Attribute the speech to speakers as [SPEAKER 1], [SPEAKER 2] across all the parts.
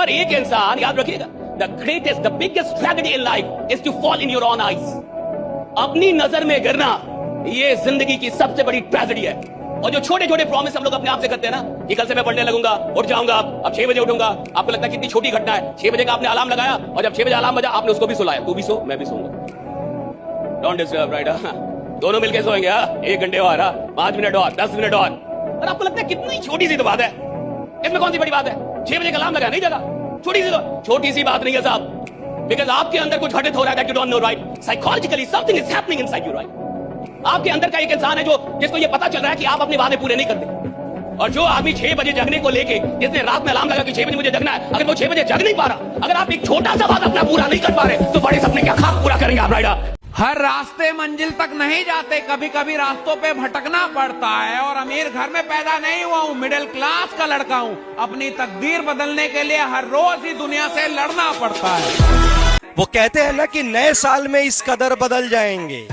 [SPEAKER 1] हर एक इंसान, याद रखिएगा, the greatest, the biggest tragedy in life is to fall in your own eyes. अपनी नजर में गिरना ये जिंदगी की सबसे बड़ी ट्रेजेडी है। और जो छोटे छोटे प्रॉमिस हम लोग अपने आप से करते हैं ना, कि कल से मैं पढ़ने लगूंगा, उठ जाऊंगा, अब 6 बजे उठूंगा। आपको लगता है कितनी छोटी घटना है, 6 बजे का आपने अलार्म लगाया और जब 6 बजे अलार्म बजा आपने उसको भी सुलाया, तू भी सो मैं भी सोऊंगा। Don't disturb, right? दोनों मिलकर सोएंगे। 1 घंटे और, 5 मिनट और, 10 मिनट और आपको लगता है कितनी छोटी सी तो बात है, इसमें कौन सी बड़ी बात है? 6 बजे का अलार्म लगाया, नहीं जगा, छोटी सी बात नहीं है साहब। बिकॉज आपके अंदर कुछ घटित हो रहा है that you don't know, right? Psychologically something is happening inside you, right? आपके अंदर का एक इंसान है जो जिसको ये पता चल रहा है कि आप अपने वादे पूरे नहीं करते। और जो आदमी 6 बजे जगने को लेके, जिसने रात में अलार्म लगा कि 6 बजे मुझे जगना है, अगर वो 6 बजे जग नहीं पा रहा, अगर आप एक छोटा सा वादा अपना पूरा नहीं कर पा रहे, तो बड़े सपने क्या खाक पूरा करेंगे आप, राइट?
[SPEAKER 2] हर रास्ते मंजिल तक नहीं जाते, कभी कभी रास्तों पे भटकना पड़ता है। और अमीर घर में पैदा नहीं हुआ हूँ, मिडिल क्लास का लड़का हूँ। अपनी तकदीर बदलने के लिए हर रोज ही दुनिया से लड़ना पड़ता है।
[SPEAKER 3] वो कहते हैं ना कि नए साल में इस कदर बदल जाएंगे,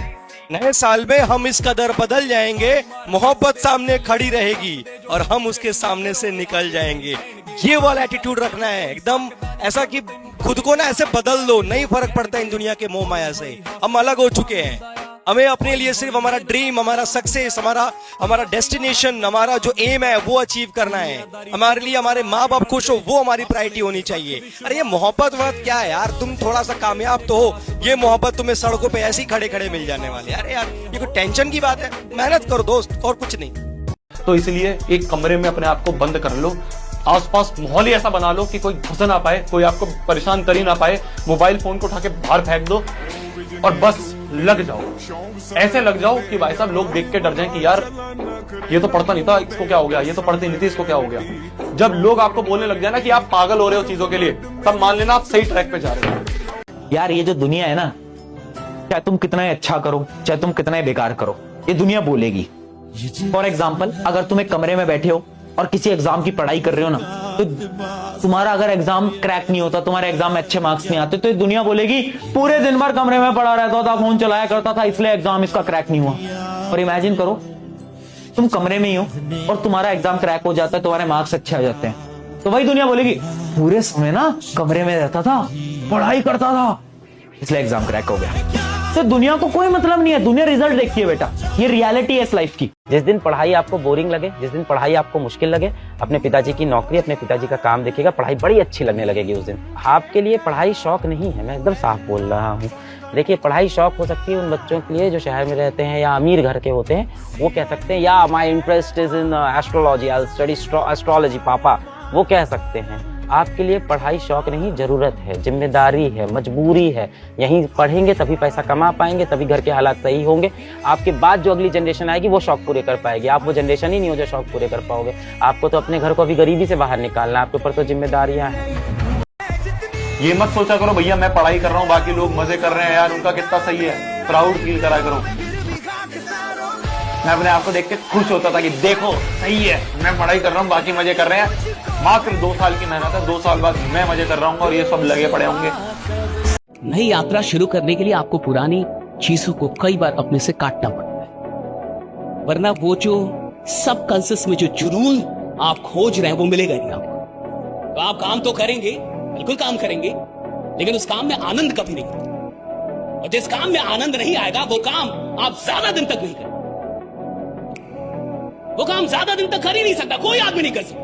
[SPEAKER 3] नए साल में हम इस कदर बदल जाएंगे, मोहब्बत सामने खड़ी रहेगी और हम उसके सामने से निकल जाएंगे। ये वाला एटीट्यूड रखना है, एकदम ऐसा कि खुद को ना ऐसे बदल दो, नहीं फर्क पड़ता इन दुनिया के मोह माया से। हम अलग हो चुके हैं, हमें अपने लिए सिर्फ हमारा ड्रीम, हमारा सक्सेस, हमारा डेस्टिनेशन, हमारा जो एम है वो अचीव करना है। हमारे लिए हमारे माँ बाप खुश हो, वो हमारी प्रायोरिटी होनी चाहिए। अरे ये मोहब्बत वक्त क्या है यार, तुम थोड़ा सा कामयाब तो हो, ये मोहब्बत तुम्हें सड़कों पे ऐसे ही खड़े खड़े मिल जाने वाले। अरे यार ये कोई टेंशन की बात है? मेहनत करो दोस्त, और कुछ नहीं।
[SPEAKER 4] तो इसलिए एक कमरे में अपने आप को बंद कर लो, आसपास माहौल ही ऐसा बना लो कि कोई घुस ना पाए, कोई आपको परेशान कर ही ना पाए। मोबाइल फोन को उठा के बाहर फेंक दो और बस लग जाओ, ऐसे लग जाओ कि भाई साहब लोग देख के डर जाएं कि यार ये तो पढ़ता नहीं था, इसको क्या हो गया, ये तो पढ़ती नहीं थी, इसको क्या हो गया। जब लोग आपको बोलने लग जाए ना कि आप पागल हो रहे हो चीजों के लिए, तब मान लेना आप सही ट्रैक पे जा रहे हो।
[SPEAKER 5] यार ये जो दुनिया है ना, चाहे तुम कितना ही अच्छा करो, चाहे तुम कितना ही बेकार करो, ये दुनिया बोलेगी। फॉर एग्जाम्पल, अगर तुम एक कमरे में बैठे हो और किसी एग्जाम की पढ़ाई कर रहे हो ना, तो तुम्हारा अगर एग्जाम क्रैक नहीं होता, तुम्हारे एग्जाम में अच्छे मार्क्स नहीं आते, तो ये दुनिया बोलेगी पूरे दिन भर कमरे में पड़ा रहता था, फोन चलाया करता था, इसलिए एग्जाम इसका क्रैक नहीं हुआ। और इमेजिन करो तुम कमरे में ही हो और तुम्हारा एग्जाम क्रैक हो जाता है, तुम्हारे मार्क्स अच्छे आ जाते हैं, तो वही दुनिया बोलेगी पूरे समय ना कमरे में रहता था, पढ़ाई करता था, इसलिए एग्जाम क्रैक हो गया। तो दुनिया को कोई मतलब नहीं है, दुनिया रिजल्ट देखती है बेटा, ये रियलिटी है इस लाइफ की।
[SPEAKER 6] जिस दिन पढ़ाई आपको बोरिंग लगे, जिस दिन पढ़ाई आपको मुश्किल लगे, अपने पिताजी की नौकरी, अपने पिताजी का काम देखिएगा, पढ़ाई बड़ी अच्छी लगने लगेगी उस दिन। आपके लिए पढ़ाई शौक नहीं है, मैं एकदम साफ बोल रहा हूँ। देखिए पढ़ाई शौक हो सकती है उन बच्चों के लिए जो शहर में रहते हैं या अमीर घर के होते हैं, वो कह सकते हैं या my interest is in astrology, I study astrology पापा, वो कह सकते हैं। आपके लिए पढ़ाई शौक नहीं, जरूरत है, जिम्मेदारी है, मजबूरी है। यहीं पढ़ेंगे तभी पैसा कमा पाएंगे, तभी घर के हालात सही होंगे। आपके बाद जो अगली जनरेशन आएगी वो शौक पूरे कर पाएगी। आप वो जनरेशन ही नहीं हो जो शौक पूरे कर पाओगे। आपको तो अपने घर को अभी गरीबी से बाहर निकालना है, आपके ऊपर तो जिम्मेदारियां हैं।
[SPEAKER 4] ये मत सोचा करो भैया मैं पढ़ाई कर रहा हूँ, बाकी लोग मजे कर रहे हैं यार, उनका कितना सही है, प्राउड फील करा करो। मैं अपने आप को देख के खुश होता था कि देखो सही है, मैं पढ़ाई कर रहा हूँ, बाकी मजे कर रहे हैं। मात्र 2 साल की मेहनत है, 2 साल बाद मैं मजे कर रहा हूँ और ये सब लगे पड़े होंगे।
[SPEAKER 1] नई यात्रा शुरू करने के लिए आपको पुरानी चीजों को कई बार अपने से काटना पड़ता है, वरना वो जो सब कॉन्सियस में जो जुनून आप खोज रहे हैं वो मिलेगा नहीं आपको। तो आप काम तो करेंगे, बिल्कुल काम करेंगे, लेकिन उस काम में आनंद कभी नहीं। और जिस काम में आनंद नहीं आएगा वो काम आप ज्यादा दिन तक नहीं करेंगे। वो काम ज्यादा दिन तक कर ही नहीं सकता, कोई आदमी नहीं कर सकता।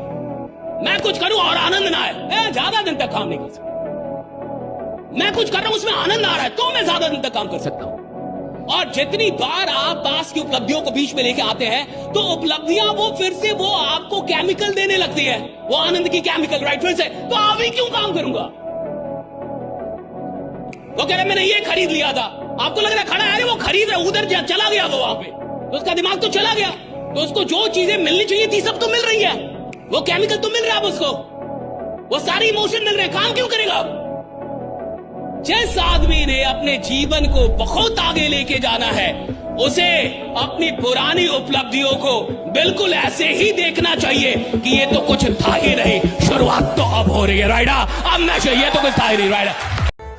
[SPEAKER 1] मैं कुछ करूं और आनंद ना आए, ज्यादा दिन तक काम नहीं कर सकता। मैं कुछ कर रहा हूं उसमें आनंद आ रहा है तो मैं ज्यादा दिन तक काम कर सकता हूं। और जितनी बार आप पास की उपलब्धियों को बीच में लेके आते हैं, तो उपलब्धियां वो फिर से वो आपको केमिकल देने लगती है, वो आनंद की केमिकल, राइट? फिर से तो अभी क्यों काम करूंगा? वो कह रहे मैंने ये खरीद लिया था, आपको लग रहा है खड़ा है, वो खरीद रहा, उधर चला गया वो वहां पे, तो उसका दिमाग तो चला गया, तो उसको जो चीजें मिलनी चाहिए थी सब तो मिल रही है, वो केमिकल तो मिल रहा है उसको, वो सारे इमोशन मिल रहे हैं, काम क्यों करेगा? जिस आदमी ने अपने जीवन को बहुत आगे लेके जाना है, उसे अपनी पुरानी उपलब्धियों को बिल्कुल ऐसे ही देखना चाहिए कि ये तो कुछ था ही नहीं, शुरुआत तो अब हो रही है, राइडा। अब ना चाहिए तो कुछ था ही नहीं, राइडा।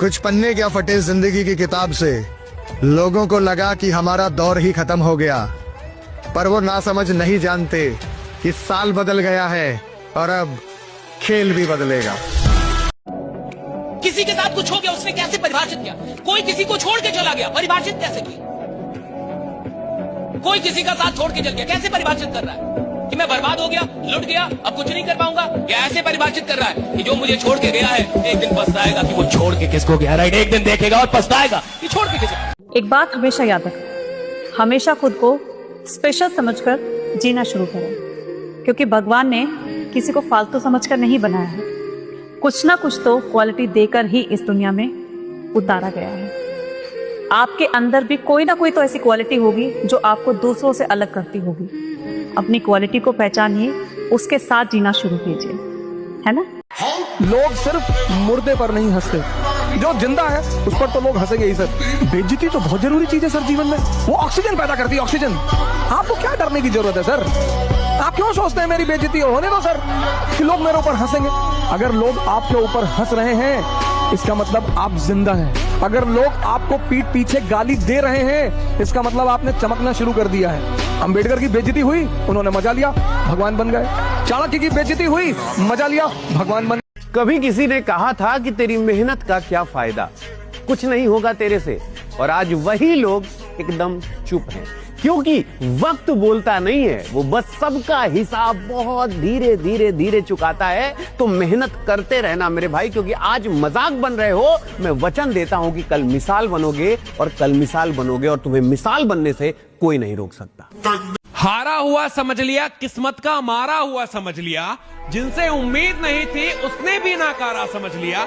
[SPEAKER 7] कुछ पन्ने क्या फटे जिंदगी की किताब से, लोगों को लगा कि हमारा दौर ही खत्म हो गया, पर वो नासमझ नहीं जानते कि साल बदल गया है और अब खेल भी बदलेगा।
[SPEAKER 1] किसी के साथ कुछ हो गया, उसने कैसे परिभाषित किया? कोई किसी को छोड़ के चला गया, परिभाषित कैसे किया? कोई किसी का साथ छोड़ के चल गया, कैसे परिभाषित कर रहा है कि मैं बर्बाद हो गया, लुट गया, अब कुछ नहीं कर पाऊंगा? या ऐसे परिभाषित कर रहा है कि जो मुझे छोड़ के गया है एक दिन पछताएगा कि वो छोड़ के किसको गया, राइट? एक दिन देखेगा और पछताएगा कि छोड़ के किसको।
[SPEAKER 8] एक बात हमेशा याद रखें, हमेशा खुद को स्पेशल समझकर जीना शुरू करें, क्योंकि भगवान ने किसी को फालतू समझकर नहीं बनाया है। कुछ ना कुछ तो क्वालिटी देकर ही इस दुनिया में उतारा गया है। आपके अंदर भी कोई ना कोई तो ऐसी क्वालिटी होगी जो आपको दूसरों से अलग करती होगी। अपनी क्वालिटी को पहचानिए, उसके साथ जीना शुरू कीजिए, है ना?
[SPEAKER 9] लोग सिर्फ मुर्दे पर नहीं हंसते, जो जिंदा है उस पर तो लोग हंसेंगे ही सर। बेइज्जती तो बहुत जरूरी चीज है सर जीवन में, वो ऑक्सीजन पैदा करती है, ऑक्सीजन। आपको क्या डरने की जरूरत है सर? आप क्यों सोचते हैं मेरी बेइज्जती होने दो सर, कि लोग मेरे ऊपर हंसेंगे? अगर लोग आपके ऊपर हंस रहे हैं इसका मतलब आप जिंदा हैं। अगर लोग आपको पीठ पीछे गाली दे रहे हैं इसका मतलब आपने चमकना शुरू कर दिया है। अंबेडकर की बेइज्जती हुई, उन्होंने मजा लिया, भगवान बन गए। चाणक्य की बेइज्जती हुई, मजा लिया, भगवान बन।
[SPEAKER 10] कभी किसी ने कहा था कि तेरी मेहनत का क्या फायदा, कुछ नहीं होगा तेरे से, और आज वही लोग एकदम चुप हैं, क्योंकि वक्त बोलता नहीं है, वो बस सबका हिसाब बहुत धीरे धीरे धीरे चुकाता है। तो मेहनत करते रहना मेरे भाई, क्योंकि आज मजाक बन रहे हो, मैं वचन देता हूं कि कल मिसाल बनोगे, और कल मिसाल बनोगे और तुम्हें मिसाल बनने से कोई नहीं रोक सकता।
[SPEAKER 2] हारा हुआ समझ लिया, किस्मत का मारा हुआ समझ लिया, जिनसे उम्मीद नहीं थी उसने भी नाकारा समझ लिया।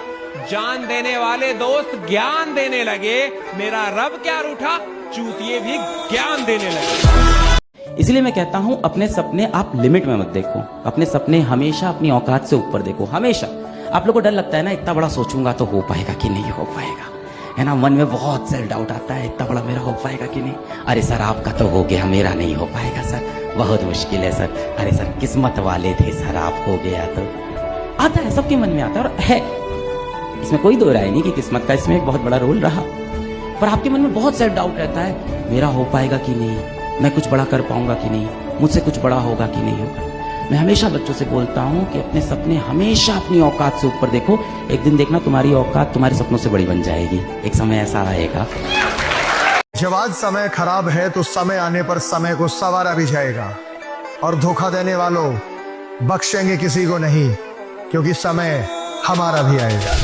[SPEAKER 2] जान देने वाले दोस्त ज्ञान देने लगे, मेरा रब क्या रूठा, चूतिए भी ज्ञान देने लगे।
[SPEAKER 6] इसलिए मैं कहता हूं अपने सपने आप लिमिट में मत देखो, अपने सपने हमेशा अपनी औकात से ऊपर देखो। हमेशा आप लोगों को डर लगता है ना, इतना बड़ा सोचूंगा तो हो पाएगा कि नहीं हो पाएगा, है ना? मन में बहुत सेल्फ डाउट आता है, इतना बड़ा मेरा हो पाएगा कि नहीं। अरे सर आपका तो हो गया, मेरा नहीं हो पाएगा सर, बहुत मुश्किल है सर। अरे सर किस्मत वाले थे सर, आप हो गया तो। आता है, सबके मन में आता है, और है, इसमें कोई दो राय नहीं कि किस्मत का इसमें एक बहुत बड़ा रोल रहा। पर आपके मन में बहुत सेल्फ डाउट रहता है, मेरा हो पाएगा कि नहीं, मैं कुछ बड़ा कर पाऊंगा कि नहीं, मुझसे कुछ बड़ा होगा कि नहीं होगा। मैं हमेशा बच्चों से बोलता हूं कि अपने सपने हमेशा अपनी औकात से ऊपर देखो। एक दिन देखना तुम्हारी औकात तुम्हारे सपनों से बड़ी बन जाएगी, एक समय ऐसा आएगा।
[SPEAKER 7] जब आज समय खराब है तो समय आने पर समय को संवारा भी जाएगा, और धोखा देने वालों बख्शेंगे किसी को नहीं, क्योंकि समय हमारा भी आएगा।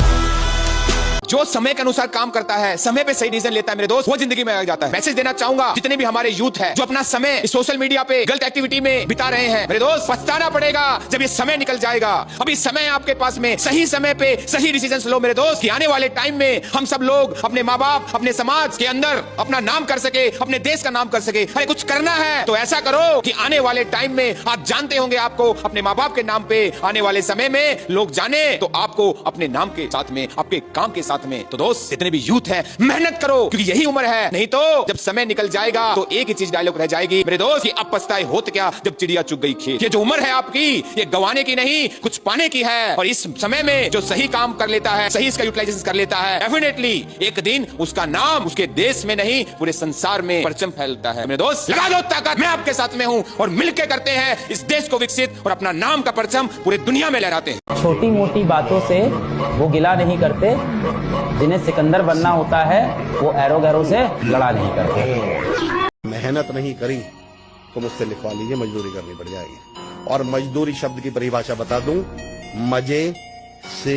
[SPEAKER 11] जो समय के अनुसार काम करता है, समय पे सही डिसीजन लेता है मेरे दोस्त, वो जिंदगी में आ जाता है। मैसेज देना चाहूंगा जितने भी हमारे यूथ है जो अपना समय सोशल मीडिया पे गलत एक्टिविटी में बिता रहे हैं, मेरे दोस्त पछताना पड़ेगा जब ये समय निकल जाएगा। अभी समय आपके पास में, सही समय पे सही डिसीजन लो मेरे दोस्त, कि आने वाले टाइम में हम सब लोग अपने माँ बाप, अपने समाज के अंदर अपना नाम कर सके, अपने देश का नाम कर सके। अरे कुछ करना है तो ऐसा करो कि आने वाले टाइम में आप जानते होंगे, आपको अपने माँ बाप के नाम पे आने वाले समय में लोग जाने, तो आपको अपने नाम के साथ में, आपके काम के साथ में। तो दोस्त जितने भी यूथ हैं, मेहनत करो, क्योंकि यही उम्र है, नहीं तो जब समय निकल जाएगा तो एक ही चीज डायलॉग रह जाएगी मेरे दोस्त, कि अब पछताए होत क्या जब चिड़िया चुग गई खेत। ये जो उम्र है आपकी, ये गंवाने की नहीं, कुछ पाने की है। और इस समय में जो सही काम कर लेता है, सही इसका यूटिलाइजेशन कर लेता है, डेफिनेटली एक दिन उसका नाम उसके देश में नहीं पूरे संसार में परचम फैलता है। मेरे दोस्त लगा दो ताकत, मैं आपके साथ में हूं, और मिलकर करते हैं इस देश को विकसित, और अपना नाम का परचम पूरे दुनिया में लहराते हैं।
[SPEAKER 6] छोटी मोटी बातों से वो गिला नहीं करते, जिन्हें सिकंदर बनना होता है वो एरो गैरो से लड़ा नहीं करते।
[SPEAKER 10] मेहनत नहीं करी तो मुझसे लिखवा लीजिए, मजदूरी करनी पड़ जाएगी। और मजदूरी शब्द की परिभाषा बता दूं, मजे से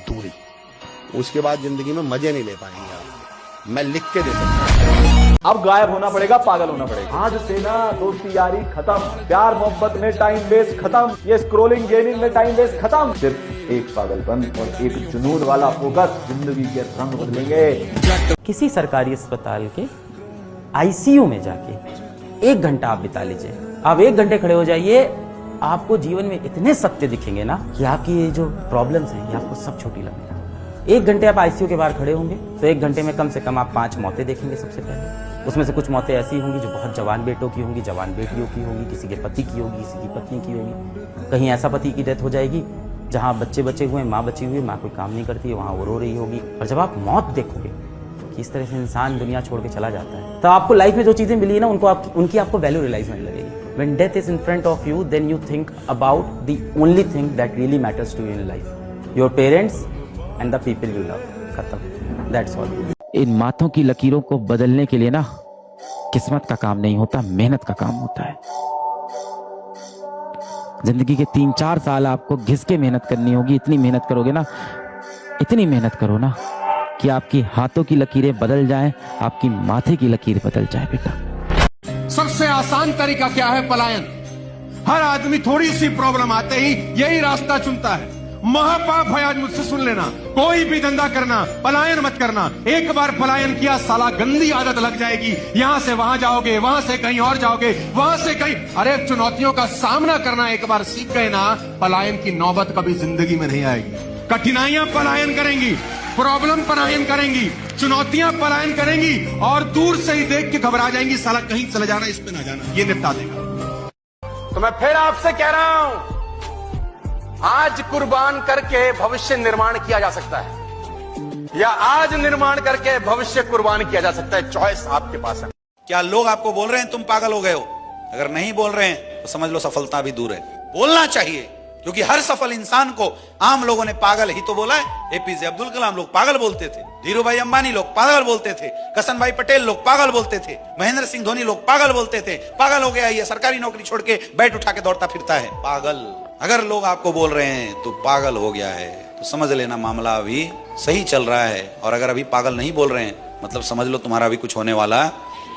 [SPEAKER 10] दूरी। उसके बाद जिंदगी में मजे नहीं ले पाएंगे आप, मैं लिख के दे सकता हूं।
[SPEAKER 4] अब गायब होना पड़ेगा, पागल होना पड़ेगा। आज से ना दोस्ती यारी खत्म, प्यार मोहब्बत में टाइम वेस्ट खत्म, ये स्क्रोलिंग गेमिंग में टाइम वेस्ट खत्म। सिर्फ एक पागलपन और एक जुनून वाला फोकस जिंदगी के रंग बदलेंगे।
[SPEAKER 6] किसी सरकारी अस्पताल के आईसीयू में जाके 1 घंटा आप बिता लीजिए, आप 1 घंटे खड़े हो जाइए, आपको जीवन में इतने सत्य दिखेंगे ना कि आपकी ये जो प्रॉब्लम्स हैं ये आपको सब छोटी लगेंगी। 1 घंटे आप आईसीयू के बाहर खड़े होंगे तो 1 घंटे में कम से कम आप 5 मौतें देखेंगे। सबसे पहले उसमें से कुछ मौतें ऐसी होंगी जो बहुत जवान बेटों की होंगी, जवान बेटियों की होगी, किसी के पति की होगी, किसी की पत्नी की होगी। कहीं ऐसा पति की डेथ हो जाएगी जहाँ बच्चे बचे हुए, माँ बची हुई, माँ कोई काम नहीं करती है, वहाँ वो रो रही होगी। और जब आप मौत देखोगे कि इस तरह से इंसान दुनिया छोड़ के चला जाता है, तो आपको लाइफ में जो चीजें मिली है ना उनकी आपको वैल्यू रियलाइज होने लगेगी। When death is in front of you, then you think about the only thing that really matters to you in life. Your parents, and the people will love. खत्म, दैट्स ऑल।
[SPEAKER 5] इन माथों की लकीरों को बदलने के लिए ना किस्मत का काम नहीं होता, मेहनत का काम होता है। जिंदगी के 3-4 साल आपको घिस के मेहनत करनी होगी। इतनी मेहनत करोगे ना, इतनी मेहनत करो ना कि आपकी हाथों की लकीरें बदल जाएं, आपकी माथे की लकीर बदल जाए बेटा।
[SPEAKER 9] सबसे आसान तरीका क्या है? पलायन। हर आदमी थोड़ी सी प्रॉब्लम आते ही यही रास्ता चुनता है। महापाप है, आज मुझसे सुन लेना। कोई भी धंधा करना, पलायन मत करना। एक बार पलायन किया, साला गंदी आदत लग जाएगी। यहां से वहां जाओगे, वहां से कहीं और जाओगे, वहां से कहीं। अरे चुनौतियों का सामना करना एक बार सीख गए ना, पलायन की नौबत कभी जिंदगी में नहीं आएगी। कठिनाइयां पलायन करेंगी, प्रॉब्लम पलायन करेंगी, चुनौतियां पलायन करेंगी, और दूर से ही देख के घबरा जाएंगी, साला कहीं चले जाना, इस पे ना जाना, ये निपटा देगा। तो मैं फिर आपसे कह रहा हूं, आज कुर्बान करके भविष्य निर्माण किया जा सकता है, या आज निर्माण करके भविष्य कुर्बान किया जा सकता है। चॉइस आपके पास है।
[SPEAKER 12] क्या लोग आपको बोल रहे हैं तुम पागल हो गए हो? अगर नहीं बोल रहे हैं तो समझ लो सफलता भी दूर है। बोलना चाहिए, क्योंकि हर सफल इंसान को आम लोगों ने पागल ही तो बोला है। एपीजे अब्दुल कलाम लोग पागल बोलते थे, धीरूभाई अंबानी लोग पागल बोलते थे, करसन भाई पटेल लोग पागल बोलते थे, महेंद्र सिंह धोनी लोग पागल बोलते थे। पागल हो गया ये, सरकारी नौकरी छोड़ के बैट उठा के दौड़ता फिरता है, पागल। अगर लोग आपको बोल रहे हैं तो पागल हो गया है, तो समझ लेना मामला अभी सही चल रहा है। और अगर अभी पागल नहीं बोल रहे हैं, मतलब समझ लो तुम्हारा भी कुछ होने वाला है,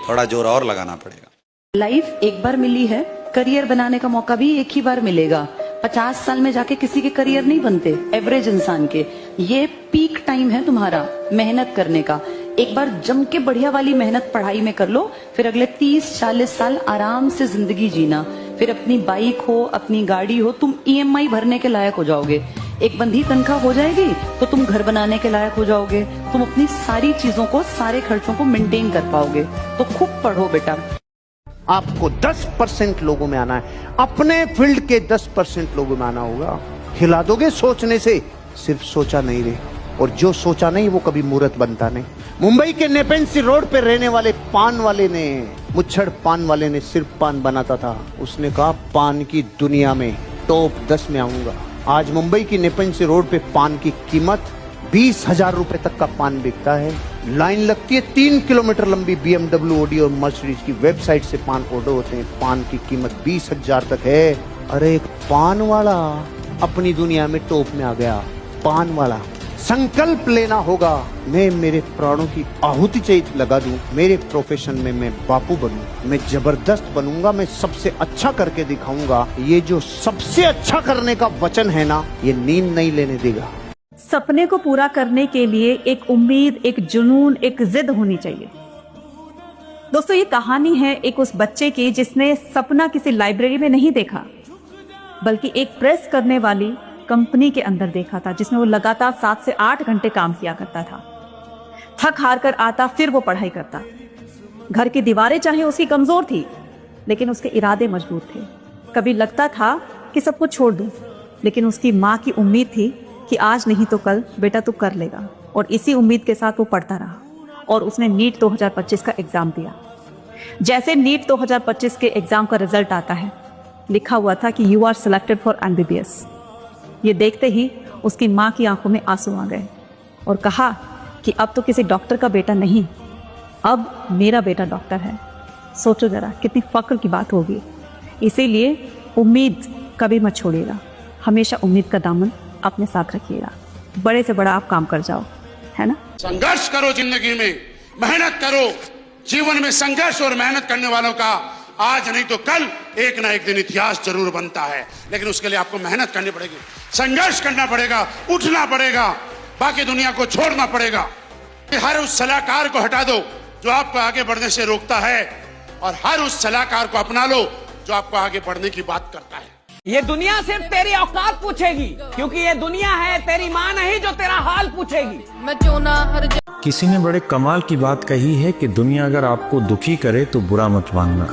[SPEAKER 12] थोड़ा जोर और लगाना पड़ेगा।
[SPEAKER 13] लाइफ एक बार मिली है, करियर बनाने का मौका भी एक ही बार मिलेगा। 50 साल में जाके किसी के करियर नहीं बनते, एवरेज इंसान के। ये पीक टाइम है तुम्हारा मेहनत करने का। एक बार जम के बढ़िया वाली मेहनत पढ़ाई में कर लो, फिर अगले 30-40 साल आराम से जिंदगी जीना। फिर अपनी बाइक हो, अपनी गाड़ी हो, तुम EMI भरने के लायक हो जाओगे। एक बंधी तनख्वाह हो जाएगी तो तुम घर बनाने के लायक हो जाओगे। तुम अपनी सारी चीजों को, सारे खर्चों को मेंटेन कर पाओगे। तो खूब पढ़ो बेटा।
[SPEAKER 10] आपको 10% लोगों में आना है, अपने फील्ड के 10% लोगों में आना होगा। हिला दोगे सोचने से, सिर्फ सोचा नहीं रे, और जो सोचा नहीं वो कभी मूर्त बनता नहीं। मुंबई के नेपेंसी रोड पे रहने वाले पान वाले ने, मुच्छड़ पान वाले ने सिर्फ पान बनाता था। उसने कहा पान की दुनिया में टॉप 10 में आऊंगा। आज मुंबई की नेपेंसी रोड पे पान की कीमत 20,000 रुपए तक का पान बिकता है। लाइन लगती है 3 किलोमीटर लंबी। BMW, ऑडी और मर्सिडीज की वेबसाइट से पान ऑर्डर होते हैं। पान की कीमत 20,000 तक है। अरे एक पान वाला अपनी दुनिया में टॉप में आ गया। पान वाला संकल्प लेना होगा, मैं मेरे प्राणों की आहुति चाहिए लगा दूं, मेरे प्रोफेशन में मैं बापू बनूं, मैं जबरदस्त बनूंगा, मैं सबसे अच्छा करके दिखाऊंगा। ये जो सबसे अच्छा करने का वचन है ना, ये नींद नहीं लेने देगा।
[SPEAKER 8] सपने को पूरा करने के लिए एक उम्मीद, एक जुनून, एक जिद होनी चाहिए। दोस्तों, ये कहानी है एक उस बच्चे की जिसने सपना किसी लाइब्रेरी में नहीं देखा, बल्कि एक प्रेस करने वाली कंपनी के अंदर देखा था, जिसमें वो लगातार 7 से 8 घंटे काम किया करता था। थक हार कर आता, फिर वो पढ़ाई करता। घर की दीवारें चाहे उसकी कमजोर थी, लेकिन उसके इरादे मजबूत थे। कभी लगता था कि सब कुछ छोड़ दूं, लेकिन उसकी माँ की उम्मीद थी कि आज नहीं तो कल बेटा तू कर लेगा। और इसी उम्मीद के साथ वो पढ़ता रहा, और उसने नीट 2025 का एग्जाम दिया। जैसे नीट 2025 के एग्जाम का रिजल्ट आता है, लिखा हुआ था कि you are selected for MBBS। ये देखते ही उसकी माँ की आंखों में आंसू आ गए और कहा कि अब तो किसी डॉक्टर का बेटा नहीं, अब मेरा बेटा डॉक्टर है। सोचो जरा कितनी फक्र की बात होगी। इसीलिए उम्मीद कभी मत छोड़िएगा, हमेशा उम्मीद का दामन अपने साथ रखिएगा। बड़े से बड़ा आप काम कर जाओ, है ना।
[SPEAKER 14] संघर्ष करो, जिंदगी में मेहनत करो। जीवन में संघर्ष और मेहनत करने वालों का आज नहीं तो कल एक ना एक दिन इतिहास जरूर बनता है। लेकिन उसके लिए आपको मेहनत करनी पड़ेगी, संघर्ष करना पड़ेगा, उठना पड़ेगा, बाकी दुनिया को छोड़ना पड़ेगा। हर उस सलाहकार को हटा दो जो आपको आगे बढ़ने से रोकता है, और हर उस सलाहकार को अपना लो जो आपको आगे बढ़ने की बात करता है।
[SPEAKER 2] ये दुनिया सिर्फ तेरी औकात पूछेगी, क्योंकि ये दुनिया है तेरी माँ नहीं जो तेरा हाल पूछेगी।
[SPEAKER 15] किसी ने बड़े कमाल की बात कही है कि दुनिया अगर आपको दुखी करे तो बुरा मत मानना,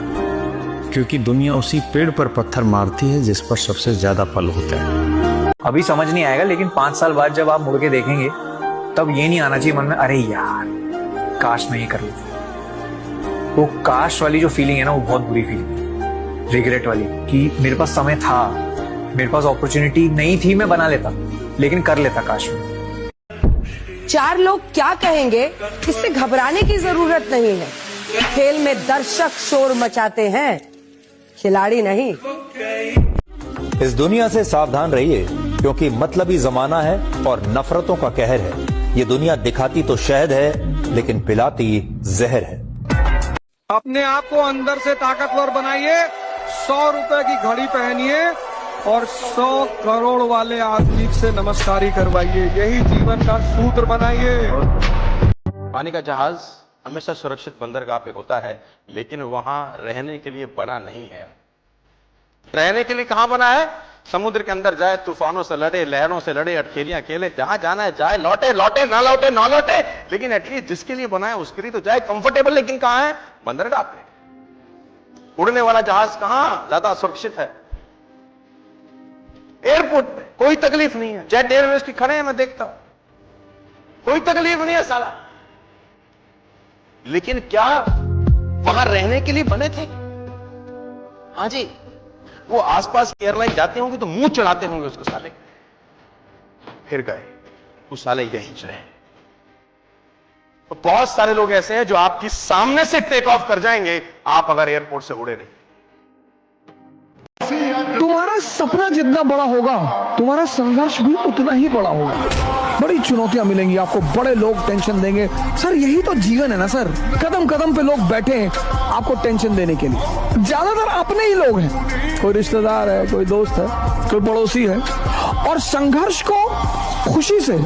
[SPEAKER 15] क्योंकि दुनिया उसी पेड़ पर पत्थर मारती है जिस पर सबसे ज्यादा फल होता है।
[SPEAKER 16] अभी समझ नहीं आएगा, लेकिन 5 साल बाद जब आप मुड़ के देखेंगे, तब ये नहीं आना चाहिए मन में, अरे यार काश मैं ये कर लेता। वो काश वाली जो फीलिंग है ना, वो बहुत बुरी फीलिंग है, रिग्रेट वाली, कि मेरे पास समय था, मेरे पास अपॉर्चुनिटी नहीं थी, मैं बना लेता, लेकिन कर लेता काश में।
[SPEAKER 17] चार लोग क्या कहेंगे इससे घबराने की जरूरत नहीं है। खेल में दर्शक शोर मचाते हैं, खिलाड़ी नहीं।
[SPEAKER 18] इस दुनिया से सावधान रहिए, क्योंकि मतलबी जमाना है और नफरतों का कहर है। ये दुनिया दिखाती तो शहद है, लेकिन पिलाती जहर है।
[SPEAKER 9] अपने आप को अंदर से ताकतवर बनाइए, 100 रुपए की घड़ी पहनिए और 100 करोड़ वाले आदमी से नमस्कारी करवाइए। यही जीवन का सूत्र बनाइए।
[SPEAKER 4] पानी का जहाज हमेशा सुरक्षित बंदरगाह पे होता है, लेकिन वहां रहने के लिए बना नहीं है। रहने के लिए कहां बना है? समुद्र के अंदर जाए, तूफानों से लड़े, लहरों से लड़े, अटखेलियां खेले, जहां जाना है जाए, लौटे लौटे ना लौटे ना लौटे, लेकिन एटलीस्ट जिसके लिए बना है उसके लिए तो जाए कंफर्टेबल। लेकिन कहां है? बंदरगाह पे। उड़ने वाला जहाज कहां ज्यादा सुरक्षित है? एयरपोर्ट पे। कोई तकलीफ नहीं है। जेट एयरवेज की खड़े हैं, मैं देखता हूं, कोई तकलीफ नहीं है साला। लेकिन क्या वहां रहने के लिए बने थे? हाँ जी, वो आसपास एयरलाइन जाते होंगे तो मुंह चढ़ाते होंगे उसको साले, फिर गए वो साले यहीं रहे। तो बहुत सारे लोग ऐसे हैं जो आपकी सामने से टेक ऑफ कर जाएंगे, आप अगर एयरपोर्ट से उड़े नहीं।
[SPEAKER 9] तुम्हारा सपना जितना बड़ा होगा, तुम्हारा संघर्ष भी उतना ही बड़ा होगा। बड़ी चुनौतियां मिलेंगी आपको, बड़े लोग टेंशन देंगे। सर यही तो जीवन है ना सर। कदम कदम पे लोग बैठे हैं आपको टेंशन देने के लिए। ज्यादातर अपने ही लोग हैं, कोई रिश्तेदार है, कोई दोस्त है, कोई पड़ोसी है। और संघर्ष को खुशी से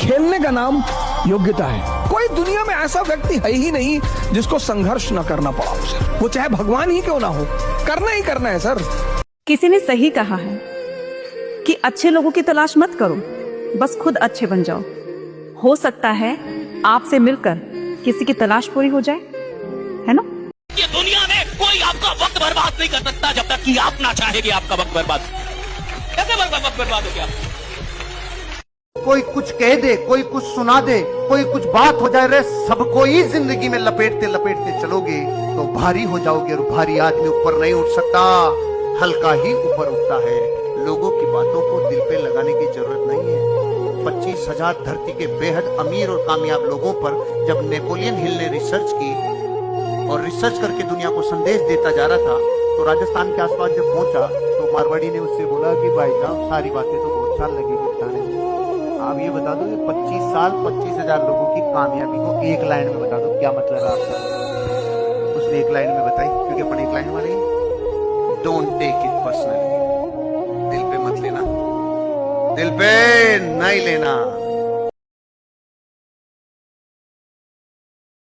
[SPEAKER 9] खेलने का नाम योग्यता है। कोई दुनिया में ऐसा व्यक्ति है ही नहीं जिसको संघर्ष न करना पड़ा उसे, वो चाहे भगवान ही क्यों ना हो। करना ही करना है सर।
[SPEAKER 8] किसी ने सही कहा है कि अच्छे लोगों की तलाश मत करो, बस खुद अच्छे बन जाओ। हो सकता है आपसे मिलकर किसी की तलाश पूरी हो जाए, है ना?
[SPEAKER 1] ये दुनिया में कोई आपका वक्त बर्बाद नहीं कर सकता जब तक कि आप ना चाहे कि आपका वक्त बर्बाद। कैसे वक्त बर्बाद हो गया?
[SPEAKER 19] कोई कुछ कह दे, कोई कुछ सुना दे, कोई कुछ बात हो जाए रे, सबको ही जिंदगी में लपेटते लपेटते चलोगे तो भारी हो जाओगे। और भारी आदमी ऊपर नहीं उठ सकता, हल्का ही ऊपर उठता है। लोगों की बातों को दिल पे लगाने की जरूरत नहीं है। 25,000 धरती के बेहद अमीर और कामयाब लोगों पर जब नेपोलियन हिल ने रिसर्च की और रिसर्च करके दुनिया को संदेश देता जा रहा था, तो राजस्थान के आसपास जब पहुंचा तो मारवाड़ी ने उससे बोला कि भाई साहब सारी बातें तो बहुत साल लगेगी बताने में, आप ये बता दो 25 साल 25,000 लोगों की कामयाबी को एक लाइन में बता दो, क्या मतलब है आपका? उसने एक लाइन में बताई, क्योंकि अपन एक लाइन वाले हैं। डोंट टेक इट पर्सनली, दिल पे मत लेना, दिल पे नहीं लेना।